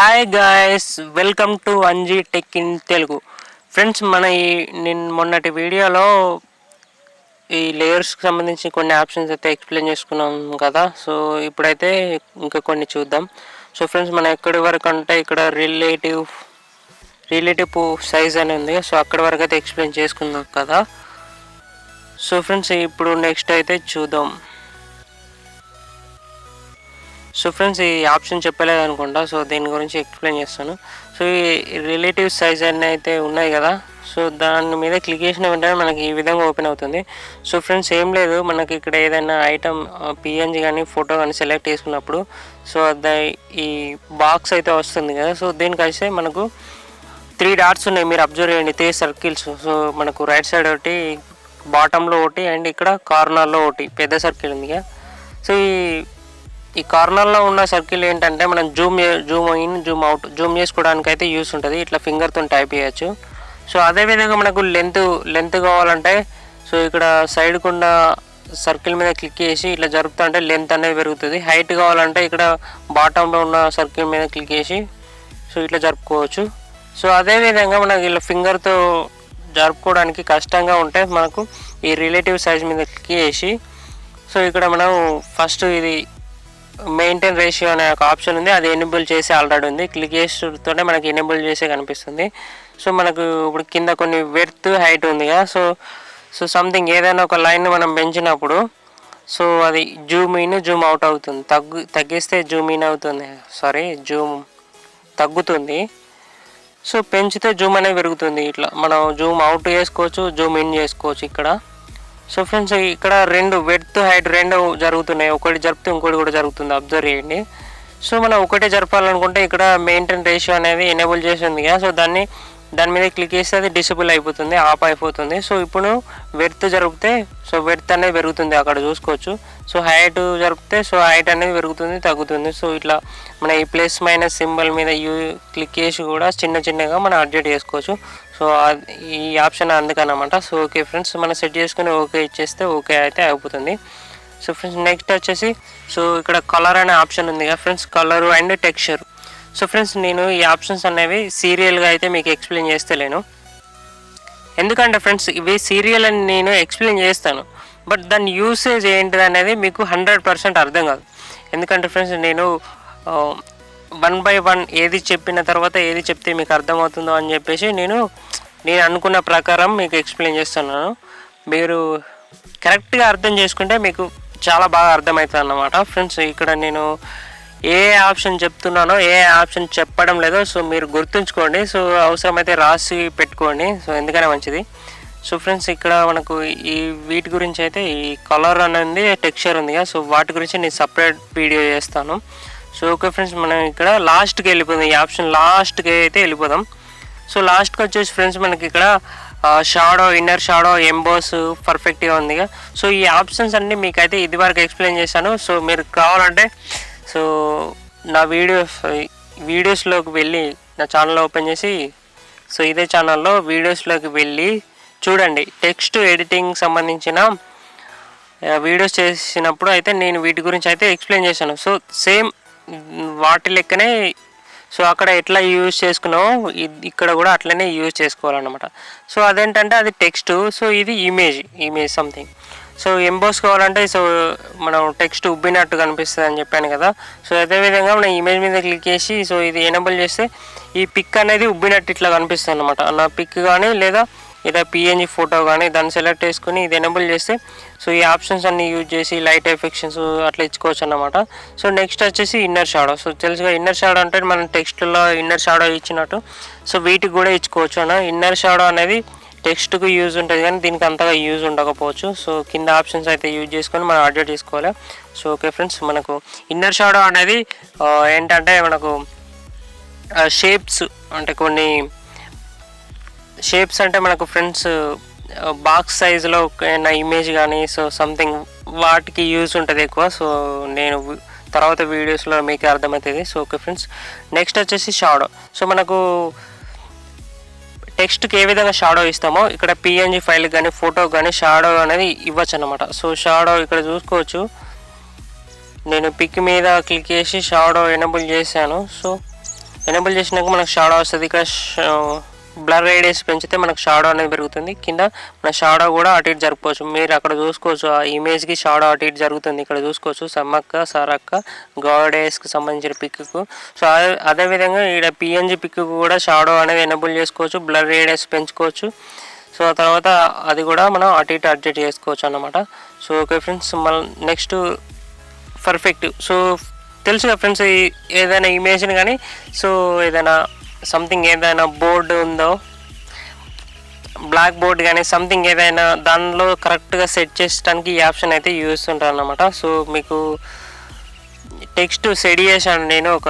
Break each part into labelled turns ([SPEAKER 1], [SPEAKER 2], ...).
[SPEAKER 1] Hi guys, welcome to Anji tech in Telugu. Friends, మన మొన్నటి వీడియోలో ఈ లేయర్స్కి సంబంధించి కొన్ని ఆప్షన్స్ అయితే ఎక్స్ప్లెయిన్ చేసుకున్నాం కదా. సో ఇప్పుడైతే ఇంకా కొన్ని చూద్దాం. సో ఫ్రెండ్స్, మనం ఎక్కడి వరకు అంటే ఇక్కడ రిలేటివ్ సైజ్ అని ఉంది. సో అక్కడి వరకు అయితే ఎక్స్ప్లెయిన్ చేసుకుందాం కదా. సో ఫ్రెండ్స్, ఇప్పుడు నెక్స్ట్ అయితే చూద్దాం. సో ఫ్రెండ్స్, ఈ ఆప్షన్ చెప్పలేదు అనుకుంటా. సో దీని గురించి ఎక్స్ప్లెయిన్ చేస్తాను. సో ఈ రిలేటివ్ సైజ్ అన్నీ అయితే ఉన్నాయి కదా. సో దాని మీద క్లిక్ చేసిన వెంటనే మనకి ఈ విధంగా ఓపెన్ అవుతుంది. సో ఫ్రెండ్స్, ఏం లేదు, మనకి ఇక్కడ ఏదైనా ఐటమ్ పిఎన్జి కానీ ఫోటో కానీ సెలెక్ట్ చేసుకున్నప్పుడు సో ఈ బాక్స్ అయితే వస్తుంది కదా. సో దీనికి అయితే మనకు 3 డాట్స్ ఉన్నాయి. మీరు అబ్జర్వ్ చేయండి, 3 సర్కిల్స్. సో మనకు రైట్ సైడ్ ఒకటి, బాటంలో ఒకటి, అండ్ ఇక్కడ కార్నర్లో ఒకటి పెద్ద సర్కిల్ ఉంది కదా. సో ఈ కార్నర్లో ఉన్న సర్కిల్ ఏంటంటే మనం Zoom in, Zoom out, Zoom చేసుకోవడానికి అయితే యూస్ ఉంటుంది. ఇట్లా ఫింగర్తో టైప్ చేయొచ్చు. సో అదేవిధంగా మనకు లెంత్ కావాలంటే సో ఇక్కడ సైడ్కు ఉన్న సర్కిల్ మీద క్లిక్ చేసి ఇట్లా జరుపుతా అంటే లెంత్ అనేది పెరుగుతుంది. హైట్ కావాలంటే ఇక్కడ బాటంలో ఉన్న సర్కిల్ మీద క్లిక్ చేసి సో ఇట్లా జరుపుకోవచ్చు. సో అదేవిధంగా మనకి ఇలా ఫింగర్తో జరుపుకోవడానికి కష్టంగా ఉంటే మనకు ఈ రిలేటివ్ సైజ్ మీద క్లిక్ చేసి సో ఇక్కడ మనం ఫస్ట్ ఇది మెయింటైన్ రేషియో అనే ఒక ఆప్షన్ ఉంది, అది ఎనేబుల్ చేసి ఆల్రెడీ ఉంది. క్లిక్ చేస్తూనే మనకి ఎనేబుల్ చేసే కనిపిస్తుంది. సో మనకు ఇప్పుడు కింద కొన్ని వెడ్త్, హైట్ ఉంది కదా. సో సంథింగ్ ఏదైనా ఒక లైన్ మనం పెంచినప్పుడు సో అది జూమ్ ఇన్, జూమ్ అవుట్ అవుతుంది. తగ్గిస్తే జూమ్ ఇన్ అవుతుంది, జూమ్ తగ్గుతుంది. సో పెంచితే జూమ్ అనేది పెరుగుతుంది. ఇట్లా మనం జూమ్ అవుట్ చేసుకోవచ్చు, జూమ్ ఇన్ చేసుకోవచ్చు ఇక్కడ. సో ఫ్రెండ్స్, ఇక్కడ 2 వెడ్త్, హైట్ 2 జరుగుతున్నాయి. ఒకటి జరిపితే ఇంకోటి కూడా జరుగుతుంది, అబ్జర్వ్ చేయండి. సో మనం ఒకటే జరపాలనుకుంటే ఇక్కడ మెయింటైన్ రేషియో అనేది ఎనేబుల్ చేసింది కదా. సో దాని మీద క్లిక్ చేస్తే అది డిసేబుల్ అయిపోతుంది, ఆఫ్ అయిపోతుంది. సో ఇప్పుడు వెడ్త్ జరిపితే సో వెడ్త్ అనేది పెరుగుతుంది, అక్కడ చూసుకోవచ్చు. సో హైట్ జరిపితే సో హైట్ అనేది పెరుగుతుంది, తగ్గుతుంది. సో ఇట్లా మన ఈ ప్లస్ మైనస్ సింబల్ మీద క్లిక్ చేసి కూడా చిన్నగా మనం అడ్జస్ట్ చేసుకోవచ్చు. సో ఈ ఆప్షన్ అందుకనమాట. సో ఓకే ఫ్రెండ్స్, మనం సెట్ చేసుకుని ఓకే ఇచ్చేస్తే ఓకే అయితే అయిపోతుంది. సో ఫ్రెండ్స్, నెక్స్ట్ వచ్చేసి సో ఇక్కడ కలర్ అనే ఆప్షన్ ఉంది కదా friends, colour and texture. So friends, నేను ఈ ఆప్షన్స్ అనేవి సీరియల్గా అయితే మీకు ఎక్స్ప్లెయిన్ చేస్తలేను. ఎందుకంటే ఫ్రెండ్స్, ఇవి సీరియల్ అని నేను ఎక్స్ప్లెయిన్ చేస్తాను, బట్ దాని యూసేజ్ ఏంటిది అనేది మీకు 100% అర్థం కాదు. ఎందుకంటే ఫ్రెండ్స్, నేను 1 by 1 ఏది చెప్పిన తర్వాత ఏది చెప్తే మీకు అర్థమవుతుందో అని చెప్పేసి నేను అనుకున్న ప్రకారం మీకు ఎక్స్ప్లెయిన్ చేస్తున్నాను. మీరు కరెక్ట్గా అర్థం చేసుకుంటే మీకు చాలా బాగా అర్థమవుతుంది అన్నమాట. ఫ్రెండ్స్, ఇక్కడ నేను ఏ ఆప్షన్ చెప్తున్నానో ఏ ఆప్షన్ చెప్పడం లేదో సో మీరు గుర్తుంచుకోండి. సో అవసరమైతే రాసి పెట్టుకోండి, సో ఎందుకనే మంచిది. సో ఫ్రెండ్స్, ఇక్కడ మనకు వీటి గురించి అయితే ఈ కలర్ అనేది టెక్స్చర్ ఉంది కదా. సో వాటి గురించి నేను సపరేట్ వీడియో చేస్తాను. సో ఓకే ఫ్రెండ్స్, మనం ఇక్కడ లాస్ట్కి వెళ్ళిపోదాం. ఈ ఆప్షన్ లాస్ట్కి అయితే వెళ్ళిపోదాం. సో లాస్ట్కి వచ్చేసి ఫ్రెండ్స్, మనకి ఇక్కడ షాడో, ఇన్నర్ షాడో, ఎంబోస్ పర్ఫెక్ట్గా ఉంది కదా. సో ఈ ఆప్షన్స్ అన్నీ మీకైతే ఇదివరకు ఎక్స్ప్లెయిన్ చేశాను. సో మీరు కావాలంటే సో నా వీడియోస్లోకి వెళ్ళి నా ఛానల్ ఓపెన్ చేసి సో ఇదే ఛానల్లో వీడియోస్లోకి వెళ్ళి చూడండి. టెక్స్ట్ ఎడిటింగ్ సంబంధించిన వీడియోస్ చేసినప్పుడు అయితే నేను వీటి గురించి అయితే ఎక్స్ప్లెయిన్ చేశాను. సో సేమ్ వాటి లెక్కనే సో అక్కడ ఎట్లా యూజ్ చేసుకున్నామో ఇక్కడ కూడా అట్లనే యూజ్ చేసుకోవాలన్నమాట. సో అదేంటంటే అది టెక్స్ట్, సో ఇది ఇమేజ్ సంథింగ్. సో ఎంబోస్ కావాలంటే సో మనం టెక్స్ట్ ఉబ్బినట్టు కనిపిస్తుంది అని చెప్పాను కదా. సో అదేవిధంగా మనం ఇమేజ్ మీద క్లిక్ చేసి సో ఇది ఎనేబుల్ చేస్తే ఈ పిక్ అనేది ఉబ్బినట్టు ఇట్లా కనిపిస్తుంది అనమాట. నా పిక్ కానీ లేదా పిఎన్జి ఫోటో కానీ దాన్ని సెలెక్ట్ చేసుకుని ఇది ఎనేబుల్ చేస్తే సో ఈ ఆప్షన్స్ అన్ని యూజ్ చేసి లైట్ ఎఫెక్షన్స్ అట్లా ఇచ్చుకోవచ్చు అన్నమాట. సో నెక్స్ట్ వచ్చేసి ఇన్నర్ షాడో. సో తెలుసుగా ఇన్నర్ షాడో అంటే మనం టెక్స్ట్లో ఇన్నర్ షాడో ఇచ్చినట్టు సో వీటికి కూడా ఇచ్చుకోవచ్చు అన్న. ఇన్నర్ షాడో అనేది టెక్స్ట్కు యూజ్ ఉంటుంది కానీ దీనికి అంతగా యూజ్ ఉండకపోవచ్చు. సో కింద ఆప్షన్స్ అయితే యూజ్ చేసుకొని మనం అడ్జస్ట్ చేసుకోవాలి. సో ఓకే ఫ్రెండ్స్, మనకు ఇన్నర్ షాడో అనేది ఏంటంటే మనకు షేప్స్ అంటే కొన్ని షేప్స్ అంటే మనకు ఫ్రెండ్స్ బాక్స్ సైజులో ఏమైనా ఇమేజ్ కానీ సో సంథింగ్ వాటికి యూజ్ ఉంటుంది ఎక్కువ. సో నేను తర్వాత వీడియోస్లో మీకు అర్థమవుతుంది. సో ఓకే ఫ్రెండ్స్, నెక్స్ట్ వచ్చేసి షాడో. సో మనకు టెక్స్ట్కి ఏ విధంగా షాడో ఇస్తామో ఇక్కడ పిఎన్జి ఫైల్ కానీ ఫోటో కానీ షాడో అనేది ఇవ్వచ్చు అన్నమాట. సో షాడో ఇక్కడ చూసుకోవచ్చు, నేను పిక్ మీద క్లిక్ చేసి షాడో ఎనేబుల్ చేశాను. సో ఎనేబుల్ చేసినాక మనకు షాడో వస్తుంది. ఇక్కడ బ్లర్ రేడియస్ పెంచితే మనకు షాడో అనేది పెరుగుతుంది. కింద మన షాడో కూడా అటు ఇటు జరుపుకోవచ్చు. మీరు అక్కడ చూసుకోవచ్చు ఆ ఇమేజ్కి షాడో అటు ఇటు జరుగుతుంది. ఇక్కడ చూసుకోవచ్చు సమ్మక్క సారక్క గాడెస్కి సంబంధించిన పిక్కు. సో అదేవిధంగా ఇక్కడ పిఎన్జి పిక్కు కూడా షాడో అనేది ఎనేబుల్ చేసుకోవచ్చు, బ్లర్ రేడియస్ పెంచుకోవచ్చు. సో ఆ తర్వాత అది కూడా మనం అటు ఇటు అడ్జస్ట్ చేసుకోవచ్చు అన్నమాట. సో ఓకే ఫ్రెండ్స్, మళ్ళీ నెక్స్ట్ పర్ఫెక్ట్. సో తెలుసుగా ఫ్రెండ్స్, ఏదైనా ఇమేజ్ని కానీ సో ఏదైనా సంథింగ్ ఏదైనా బోర్డు ఉందో బ్లాక్ బోర్డ్ కానీ సంథింగ్ ఏదైనా దానిలో కరెక్ట్గా సెట్ చేసడానికి ఈ ఆప్షన్ అయితే యూజ్ ఉంటాను అన్నమాట. సో మీకు టెక్స్ట్ సెట్ చేశాను నేను ఒక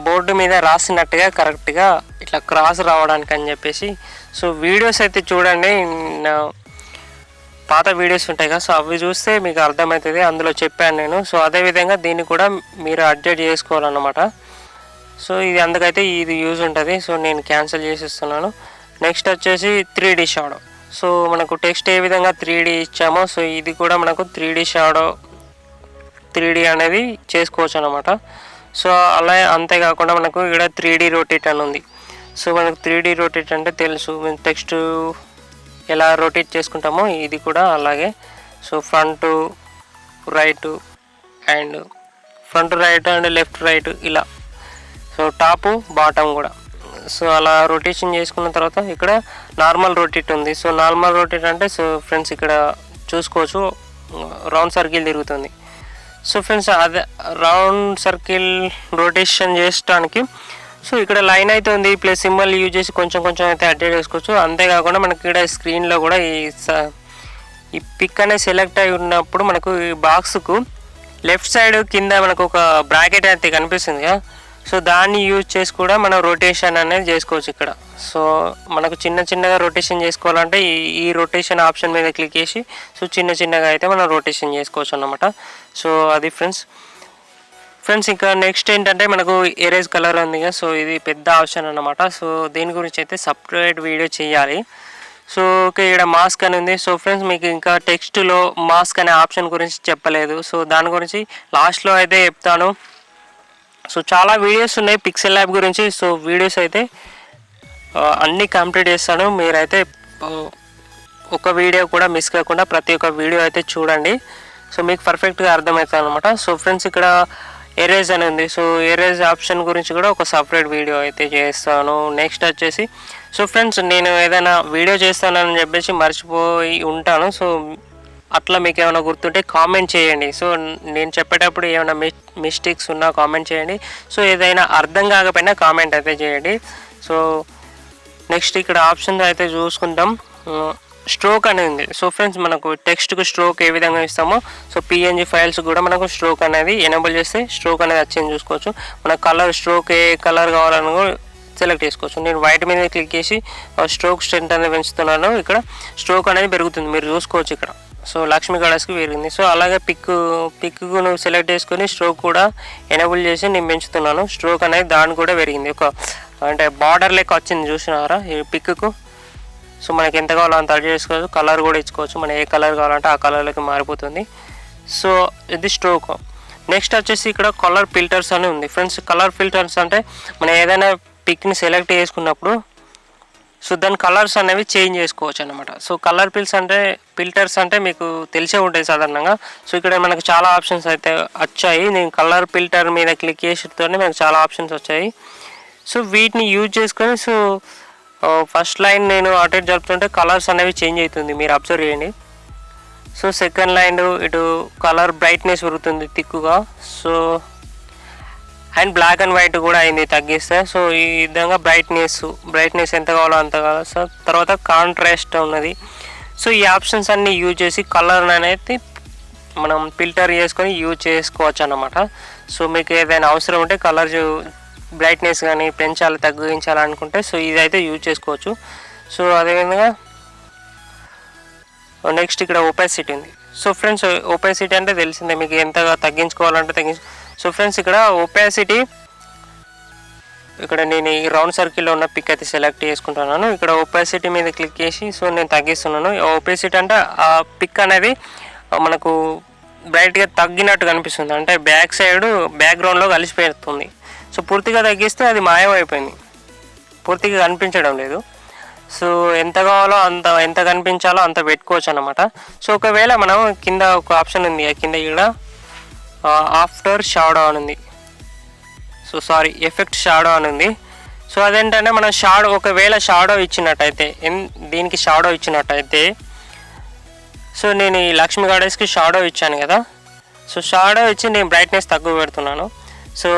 [SPEAKER 1] బోర్డు మీద రాసినట్టుగా కరెక్ట్గా ఇట్లా క్రాస్ రావడానికి అని చెప్పేసి. సో వీడియోస్ అయితే చూడండి, పాత వీడియోస్ ఉంటాయి కదా, సో అవి చూస్తే మీకు అర్థమవుతుంది, అందులో చెప్పాను నేను. సో అదేవిధంగా దీన్ని కూడా మీరు అడ్జస్ట్ చేసుకోవాలన్నమాట. సో ఇది అందుకైతే ఇది యూజ్ ఉంటుంది. సో నేను క్యాన్సిల్ చేసిస్తున్నాను. నెక్స్ట్ వచ్చేసి 3D షాడో. సో మనకు టెక్స్ట్ ఏ విధంగా 3D ఇచ్చామో సో ఇది కూడా మనకు 3D షాడో 3D అనేది చేసుకోవచ్చు అనమాట. సో అలా అంతేకాకుండా మనకు ఇక్కడ 3D రొటేట్ అని ఉంది. సో మనకు 3D రొటేట్ అంటే తెలుసు, మేము టెక్స్ట్ ఎలా రొటేట్ చేసుకుంటామో ఇది కూడా అలాగే. So front right and left right ఇలా. సో టాపు బాటమ్ కూడా. సో అలా రొటేషన్ చేసుకున్న తర్వాత ఇక్కడ నార్మల్ రొటేట్ ఉంది. సో నార్మల్ రొటేట్ అంటే సో ఫ్రెండ్స్ ఇక్కడ చూసుకోవచ్చు రౌండ్ సర్కిల్ తిరుగుతుంది. సో ఫ్రెండ్స్ అదే రౌండ్ సర్కిల్ రొటేషన్ చేయడానికి సో ఇక్కడ లైన్ అయితే ఉంది, ప్లస్ సింబల్ యూజ్ చేసి కొంచెం అయితే అడ్జస్ట్ చేసుకోవచ్చు. అంతేకాకుండా మనకి ఇక్కడ స్క్రీన్లో కూడా ఈ పిక్ అనేది సెలెక్ట్ అయి ఉన్నప్పుడు మనకు ఈ బాక్స్కు లెఫ్ట్ సైడ్ కింద మనకు ఒక బ్రాకెట్ అయితే కనిపిస్తుంది కదా, సో దాన్ని యూజ్ చేసి కూడా మనం రొటేషన్ అనేది చేసుకోవచ్చు ఇక్కడ. సో మనకు చిన్నగా రొటేషన్ చేసుకోవాలంటే ఈ రొటేషన్ ఆప్షన్ మీద క్లిక్ చేసి సో చిన్నగా అయితే మనం రొటేషన్ చేసుకోవచ్చు అన్నమాట. సో అది ఫ్రెండ్స్ ఇంకా నెక్స్ట్ ఏంటంటే మనకు ఎరేజ్ కలర్ ఉంది కదా, సో ఇది పెద్ద ఆప్షన్ అన్నమాట. సో దీని గురించి అయితే సపరేట్ వీడియో చేయాలి. సో ఓకే, ఇక్కడ మాస్క్ అని ఉంది. సో ఫ్రెండ్స్ మీకు ఇంకా టెక్స్ట్లో మాస్క్ అనే ఆప్షన్ గురించి చెప్పలేదు. సో దాని గురించి లాస్ట్లో అయితే చెప్తాను. సో చాలా వీడియోస్ ఉన్నాయి పిక్సెల్ ల్యాబ్ గురించి. సో వీడియోస్ అయితే అన్నీ కంప్లీట్ చేస్తాను. మీరైతే ఒక వీడియో కూడా మిస్ కాకుండా ప్రతి ఒక్క వీడియో అయితే చూడండి. సో మీకు పర్ఫెక్ట్గా అర్థమవుతుంది అనమాట. సో ఫ్రెండ్స్ ఇక్కడ ఎరేజ్ అని ఉంది. సో ఎరేజ్ ఆప్షన్ గురించి కూడా ఒక సపరేట్ వీడియో అయితే చేస్తాను. నెక్స్ట్ వచ్చేసి సో ఫ్రెండ్స్ నేను ఏదైనా వీడియో చేస్తానని చెప్పేసి మర్చిపోయి ఉంటాను. సో అట్లా మీకు ఏమైనా గుర్తుంటే కామెంట్ చేయండి. సో నేను చెప్పేటప్పుడు ఏమైనా మిస్టేక్స్ ఉన్నా కామెంట్ చేయండి. సో ఏదైనా అర్థం కాకపోయినా కామెంట్ అయితే చేయండి. సో నెక్స్ట్ ఇక్కడ ఆప్షన్ అయితే చూసుకుంటాం. స్ట్రోక్ అనేది ఉంది. సో ఫ్రెండ్స్ మనకు టెక్స్ట్కు స్ట్రోక్ ఏ విధంగా ఇస్తామో సో పిఎన్జి ఫైల్స్ కూడా మనకు స్ట్రోక్ అనేది ఎనేబుల్ చేస్తే స్ట్రోక్ అనేది వచ్చింది చూసుకోవచ్చు. మన కలర్ స్ట్రోక్ ఏ కలర్ కావాలని కూడా సెలెక్ట్ చేసుకోవచ్చు. నేను వైట్ మీద క్లిక్ చేసి స్ట్రోక్ స్ట్రెంత్ అనేది పెంచుతున్నాను. ఇక్కడ స్ట్రోక్ అనేది పెరుగుతుంది, మీరు చూసుకోవచ్చు ఇక్కడ. సో లక్ష్మీ గడస్కి పెరిగింది. సో అలాగే పిక్కు నువ్వు సెలెక్ట్ చేసుకొని స్ట్రోక్ కూడా ఎనేబుల్ చేసి నేను పెంచుతున్నాను. స్ట్రోక్ అనేది దాని కూడా పెరిగింది, ఒక అంటే బార్డర్ లెక్క వచ్చింది చూసినారా ఈ పిక్కు. సో మనకి ఎంత కావాలో అంత అడ్జస్ట్ చేసుకోవచ్చు. కలర్ కూడా ఇచ్చుకోవచ్చు, మనం ఏ కలర్ కావాలంటే ఆ కలర్లోకి మారిపోతుంది. సో ఇది స్ట్రోక్. నెక్స్ట్ వచ్చేసి ఇక్కడ కలర్ ఫిల్టర్స్ అని ఉంది. ఫ్రెండ్స్ కలర్ ఫిల్టర్స్ అంటే మనం ఏదైనా పిక్ని సెలెక్ట్ చేసుకున్నప్పుడు సో దాని కలర్స్ అనేవి చేంజ్ చేసుకోవచ్చు అనమాట. సో కలర్ ఫిల్టర్స్ అంటే మీకు తెలిసే ఉంటాయి సాధారణంగా. సో ఇక్కడ మనకు చాలా ఆప్షన్స్ అయితే వచ్చాయి. నేను కలర్ ఫిల్టర్ మీద క్లిక్ చేసేటతోనే మనకు చాలా ఆప్షన్స్ వచ్చాయి. సో వీటిని యూజ్ చేసుకొని సో ఫస్ట్ లైన్ నేను అటు ఇటు జరుపుతుంటే కలర్స్ అనేవి చేంజ్ అవుతుంది, మీరు అబ్జర్వ్ చేయండి. సో సెకండ్ లైన్ ఇటు కలర్ బ్రైట్నెస్ పెరుగుతుంది తిక్కుగా. So and black and white కూడా అయింది తగ్గిస్తే. సో ఈ విధంగా బ్రైట్నెస్ ఎంత కావాలో అంత కావాలి. సో తర్వాత కాంట్రాస్ట్ ఉన్నది. సో ఈ ఆప్షన్స్ అన్నీ యూజ్ చేసి కలర్ అనేది మనం ఫిల్టర్ చేసుకొని యూజ్ చేసుకోవచ్చు అన్నమాట. సో మీకు ఏదైనా అవసరం ఉంటే కలర్ బ్రైట్నెస్ కానీ పెంచాలి తగ్గించాలనుకుంటే సో ఇదైతే యూజ్ చేసుకోవచ్చు. సో అదేవిధంగా నెక్స్ట్ ఇక్కడ ఒపాసిటీ ఉంది. సో ఫ్రెండ్స్ ఒపాసిటీ అంటే తెలిసిందే మీకు, ఎంతగా తగ్గించుకోవాలంటే సో ఫ్రెండ్స్ ఇక్కడ ఒపాసిటీ ఇక్కడ నేను ఈ రౌండ్ సర్కిల్లో ఉన్న పిక్ అయితే సెలెక్ట్ చేసుకుంటున్నాను. ఇక్కడ ఒపాసిటీ మీద క్లిక్ చేసి సో నేను తగ్గిస్తున్నాను. ఒపాసిటీ అంటే ఆ పిక్ అనేది మనకు బ్రైట్గా తగ్గినట్టు కనిపిస్తుంది, అంటే బ్యాక్ సైడ్ బ్యాక్గ్రౌండ్లో కలిసిపోతుంది. సో పూర్తిగా తగ్గిస్తే అది మాయమైపోయింది, పూర్తిగా కనిపించడం లేదు. సో ఎంత కావాలో అంత, ఎంత కనిపించాలో అంత పెట్టుకోవచ్చు అన్నమాట. సో ఒకవేళ మనం కింద ఒక ఆప్షన్ ఉంది, కింద ఇక్కడ ఆఫ్టర్ షాడో అని ఉంది, సో సారీ ఎఫెక్ట్ షాడో అని ఉంది. సో అదేంటంటే మనం షాడో, ఒకవేళ షాడో ఇచ్చినట్టయితే, దీనికి షాడో ఇచ్చినట్టయితే, సో నేను ఈ లక్ష్మీ గాడెస్కి షాడో ఇచ్చాను కదా, సో షాడో ఇచ్చి నేను బ్రైట్నెస్ తక్కువ పెడుతున్నాను. సో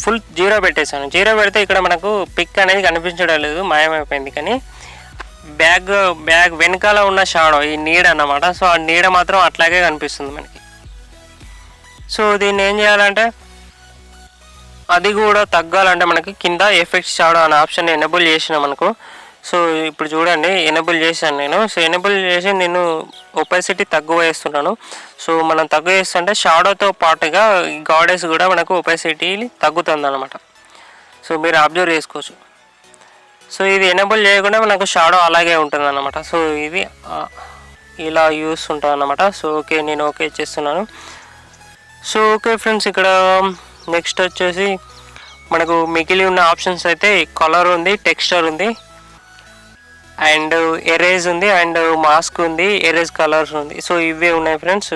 [SPEAKER 1] ఫుల్ 0 పెట్టేశాను. 0 పెడితే ఇక్కడ మనకు పిక్ అనేది కనిపించడం లేదు, మాయమైపోయింది. కానీ బ్యాగ్ వెనకాల ఉన్న షాడో, ఈ నీడ అన్నమాట, సో ఆ నీడ మాత్రం అట్లాగే కనిపిస్తుంది మనకి. సో దీన్ని ఏం చేయాలంటే, అది కూడా తగ్గాలంటే మనకి కింద ఎఫెక్ట్ షాడో అనే ఆప్షన్ ఎనేబుల్ చేసిన మనకు. సో ఇప్పుడు చూడండి, ఎనేబుల్ చేశాను నేను. సో ఎనేబుల్ చేసి నేను ఒపాసిటీ తక్కువ వేస్తున్నాను. సో మనం తక్కువ చేస్తుంటే షాడోతో పాటుగా గాడెస్ కూడా మనకు ఒపాసిటీ తగ్గుతుంది అనమాట. సో మీరు అబ్జర్వ్ చేసుకోవచ్చు. సో ఇది ఎనేబుల్ చేయకుండా మనకు షాడో అలాగే ఉంటుంది అన్నమాట. సో ఇది ఇలా యూస్ ఉంటుంది అన్నమాట. సో ఓకే, నేను ఓకే చేస్తున్నాను. సో ఓకే ఫ్రెండ్స్, ఇక్కడ నెక్స్ట్ వచ్చేసి మనకు మిగిలి ఉన్న ఆప్షన్స్ అయితే కలర్ ఉంది, టెక్స్చర్ ఉంది, అండ్ ఎరేజ్ ఉంది, అండ్ మాస్క్ ఉంది, ఎరేజ్ కలర్స్ ఉంది. సో ఇవే ఉన్నాయి ఫ్రెండ్స్.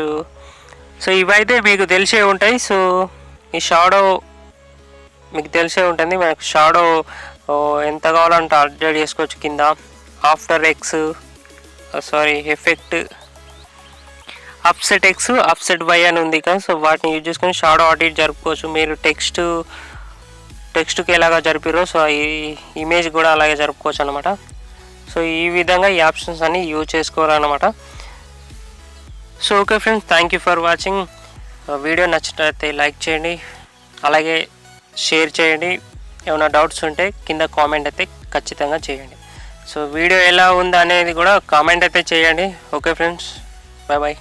[SPEAKER 1] సో ఇవైతే మీకు తెలిసే ఉంటాయి. సో ఈ షాడో మీకు తెలిసే ఉంటుంది. మనకు షాడో ఎంత కావాలంటే అడ్జస్ట్ చేసుకోవచ్చు. కింద after X effect offset X, offset Y అని ఉంది కదా. సో వాటిని యూజ్ చేసుకొని షాడో ఆడిట్ జరుపుకోవచ్చు. మీరు టెక్స్ట్కి ఎలాగా జరిపారో సో ఈ ఇమేజ్ కూడా అలాగే జరుపుకోవచ్చు అనమాట. సో ఈ విధంగా ఈ ఆప్షన్స్ అన్ని యూజ్ చేసుకోవాలన్నమాట. So okay friends, thank you for watching. Video నచ్చినట్లయితే లైక్ చేయండి, అలాగే షేర్ చేయండి. ఏమైనా డౌట్స్ ఉంటే కింద కామెంట్ అయితే ఖచ్చితంగా చేయండి. సో వీడియో ఎలా ఉందా అనేది కూడా కామెంట్ అయితే చేయండి. Okay friends, bye bye.